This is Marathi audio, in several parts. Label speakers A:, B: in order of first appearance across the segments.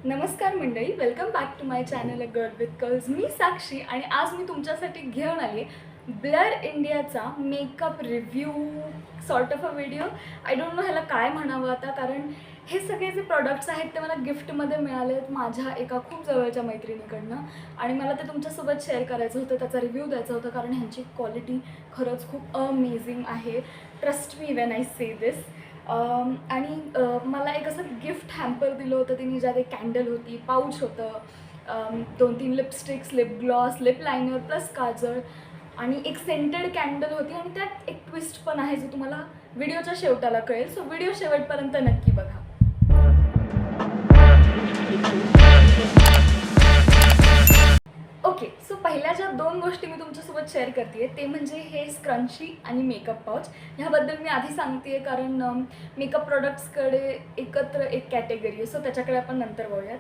A: नमस्कार मंडळी, welcome back to my channel a girl with curls. मी साक्षी आणि आज मी तुमच्यासाठी घेऊन आली ब्लर इंडियाचा makeup review sort of a video. I don't know ह्याला काय म्हणावं आता, कारण हे सगळे जे प्रोडक्ट्स आहेत ते मला गिफ्टमध्ये मिळाले आहेत माझ्या एका खूप जवळच्या मैत्रिणीकडनं आणि मला ते तुमच्यासोबत शेअर करायचं होतं, त्याचा रिव्ह्यू द्यायचा होता, कारण ह्यांची क्वालिटी खरंच खूप अमेझिंग आहे. ट्रस्ट मी वेन आय से दिस. आणि मला एक असं गिफ्ट हॅम्पर दिलं होतं तिने, ज्यात एक कॅन्डल होती, पाऊच होतं, 2-3 lipsticks, lip gloss, lip liner plus काजळ आणि एक सेंटेड कॅन्डल होती आणि त्यात एक ट्विस्ट पण आहे जो तुम्हाला व्हिडिओच्या शेवटाला कळेल. सो व्हिडिओ शेवटपर्यंत नक्की बघा. ओके, सो पहिल्या ज्या 2 गोष्टी मी तुमच्यासोबत शेअर करते ते म्हणजे हे स्क्रंची आणि मेकअप पाउच. ह्याबद्दल मी आधी सांगते कारण मेकअप प्रोडक्ट्सकडे एकत्र एक कॅटेगरी आहे, सो त्याच्याकडे आपण नंतर बघूयात.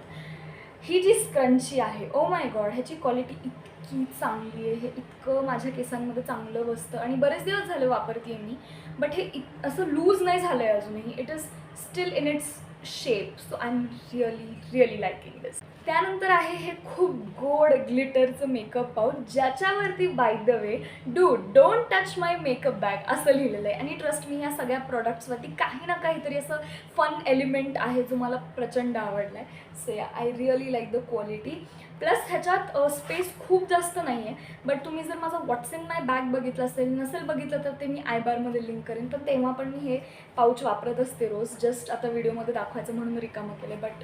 A: ही जी स्क्रंची आहे, ओ माय गॉड, ह्याची क्वालिटी इतकी चांगली आहे, हे इतकं माझ्या केसांमध्ये चांगलं बसतं आणि बरेच दिवस झाले वापरते मी, बट हे असं लूज नाही झालं आहे अजूनही. It is still in its shape, so I am really liking this. त्यानंतर आहे हे खूप गोड ग्लिटरचं मेकअप पाऊच, ज्याच्यावरती by the way don't touch my makeup bag असं लिहिलेलं आहे. आणि ट्रस्ट मी, या सगळ्या प्रोडक्ट्सवरती काही ना काहीतरी असं फन एलिमेंट आहे जो मला प्रचंड आवडला आहे. सो या, I really like the quality. Plus ह्याच्यात स्पेस खूप जास्त नाही आहे, बट तुम्ही जर माझा व्हॉट्स इन माय बॅग बघितलं असेल, नसेल बघितलं तर ते मी आयबारमध्ये लिंक करेन, पण तेव्हा पण मी हे पाऊच वापरत असते रोज. जस्ट आता व्हिडिओमध्ये दाखवायचं म्हणून रिकामं केलं, बट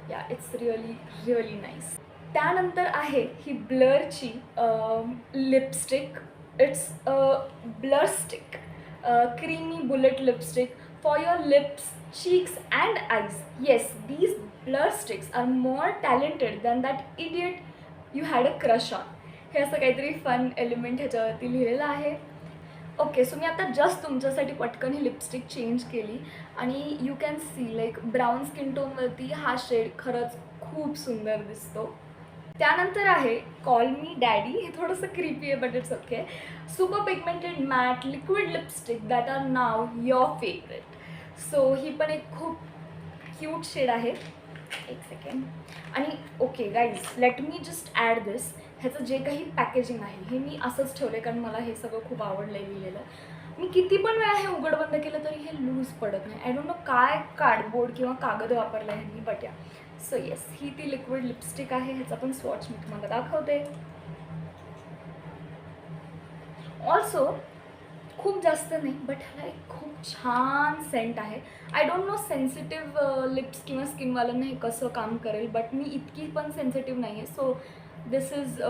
A: या, इट्स रिअली नाईस. त्यानंतर आहे ही ब्लरची lipstick. It's blur stick, creamy bullet lipstick for your lips, cheeks and eyes. Yes, these blur sticks are more talented than that idiot you had a crush on. हे असं काहीतरी फन एलिमेंट ह्याच्यावरती लिहिलेलं आहे. ओके, सो मी आता जस्ट तुमच्यासाठी पटकन ही लिपस्टिक चेंज केली आणि you can see like brown skin टोनवरती हा शेड खरंच खूप सुंदर दिसतो. त्यानंतर आहे कॉल मी डॅडी. हे थोडंसं क्रीपी आहे, but it's okay. Super pigmented matte liquid lipstick that are now your favourite. So ही पण एक खूप क्यूट शेड आहे. एक सेकंड. आणि okay guys, let me just add this. ह्याचं जे काही पॅकेजिंग आहे हे मी असंच ठेवलं आहे, कारण मला हे सगळं खूप आवडलं आहे लिहिलेलं. मी किती पण वेळा हे उघड बंद केलं तरी हे लूज पडत नाही. आय डोंट नो काय कार्डबोर्ड किंवा कागद वापरला आहे मी, बट या. सो येस, ही ती लिक्विड लिपस्टिक आहे. ह्याचा पण स्वॉच मी तुम्हाला दाखवते. ऑल्सो खूप जास्त नाही, बट ह्याला एक खूप छान सेंट आहे. I don't no sensitive lips किंवा स्किनवाल्यांना हे कसं काम करेल, बट मी इतकी पण सेन्सिटिव्ह नाही आहे. So this is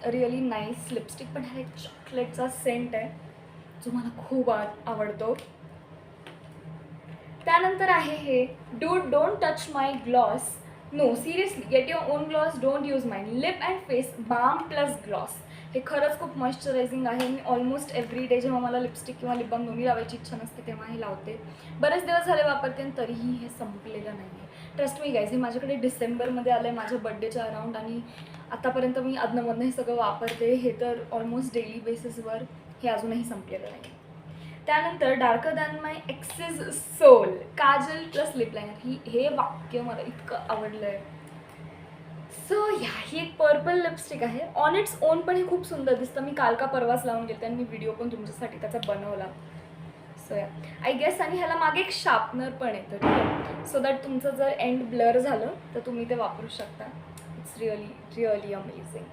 A: really nice lipstick. पण ह्याला एक चॉकलेटचा सेंट आहे जो मला खूप आवडतो. त्यानंतर आहे हे don't touch my gloss. No seriously, get your own gloss, don't use mine. Lip and face balm plus gloss. हे खरंच खूप मॉइश्चरायझिंग आहे. मी ऑलमोस्ट एव्हरी डे जेव्हा मला लिपस्टिक किंवा लिप बाम दोन्ही लावायची इच्छा नसते तेव्हा हे लावते. बरेच दिवस झाले वापरते आणि तरीही हे संपलेलं नाही आहे. ट्रस्ट मी गाईज, हे माझ्याकडे डिसेंबरमध्ये आलं आहे माझ्या बड्डेच्या अराउंड आणि आतापर्यंत मी अधनमधनं हे सगळं वापरते. हे तर ऑलमोस्ट डेली बेसिसवर. हे अजूनही संपलेलं नाही. त्यानंतर darker than my excess soul kajal plus lip liner. हे वाक्य मला इतकं आवडलं आहे. सो या, ही एक पर्पल लिपस्टिक आहे. ऑन इट्स ओन पण हे खूप सुंदर दिसतं. मी काल का परवाच लावून घेते आणि मी व्हिडिओ पण तुमच्यासाठी त्याचा बनवला. सो या, आय गेस. आणि ह्याला मागे एक शार्पनर पण येतं, ठीक आहे, सो दॅट तुमचं जर एंड ब्लर झालं तर तुम्ही ते वापरू शकता. It's really amazing.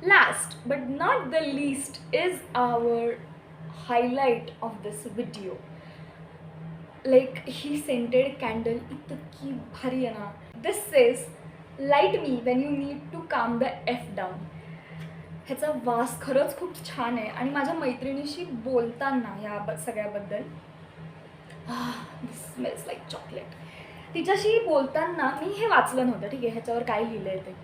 A: Last but not the least is our highlight of this video. Like ही सेंटेड कॅन्डल इतकी भारी आहे ना. This sage light me when you need to calm the F down. ह्याचा वास खरंच खूप छान आहे आणि माझ्या मैत्रिणीशी बोलताना या सगळ्याबद्दल दिस स्मेल्स लाईक चॉकलेट. तिच्याशी बोलताना मी हे वाचलं नव्हतं, ठीक आहे, ह्याच्यावर काय लिहिलं आहे ते.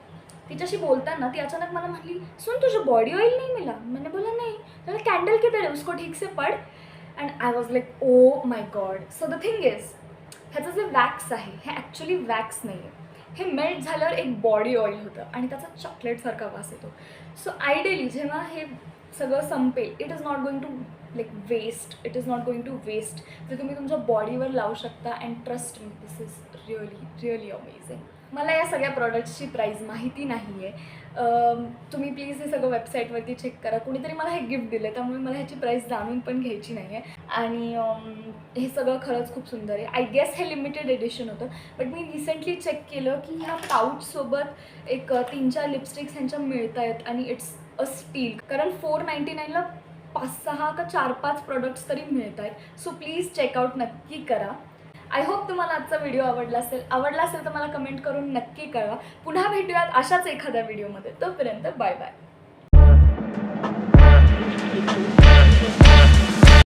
A: तिच्याशी बोलताना ती अचानक मला म्हटली, सुन तुझे बॉडी ऑयल नहीं मिला. मैंने बोला नहीं. मैंने कैंडल किधर है, उसको ठीक से पढ़. And I was like oh my God. So the thing is, ह्याचं जे वॅक्स आहे हे ॲक्च्युली वॅक्स नाही आहे. हे मेल्ट झाल्यावर एक बॉडी ऑइल होतं आणि त्याचा चॉकलेटसारखा वास येतो. सो आयडियली जेव्हा हे सगळं संपेल, it is not going to like waste. It is not going to waste. जे तुम्ही तुमच्या बॉडीवर लावू शकता. And trust me, this is really amazing. मला या सगळ्या प्रॉडक्ट्सची प्राईस माहिती नाही आहे. तुम्ही प्लीज हे सगळं वेबसाईटवरती चेक करा. कुणीतरी मला हे गिफ्ट दिलं आहे, त्यामुळे मला ह्याची प्राईस जाणून पण घ्यायची नाही आहे. आणि हे सगळं खरंच खूप सुंदर आहे. आय गेस हे लिमिटेड एडिशन होतं, बट मी रिसेंटली चेक केलं की ह्या पाऊचसोबत एक 3-4 लिपस्टिक्स ह्यांच्या मिळत आहेत आणि इट्स अ स्टील. कारण 499ला 5-6 का 4-5 प्रोडक्ट्स तरी मिळत आहेत. सो प्लीज चेकआउट नक्की करा. आय होप तुम्हाला आजचा व्हिडिओ आवडला असेल तर मला कमेंट करून नक्की कळवा. पुन्हा भेटूयात अशाच एखाद्या व्हिडिओमध्ये. तोपर्यंत बाय बाय.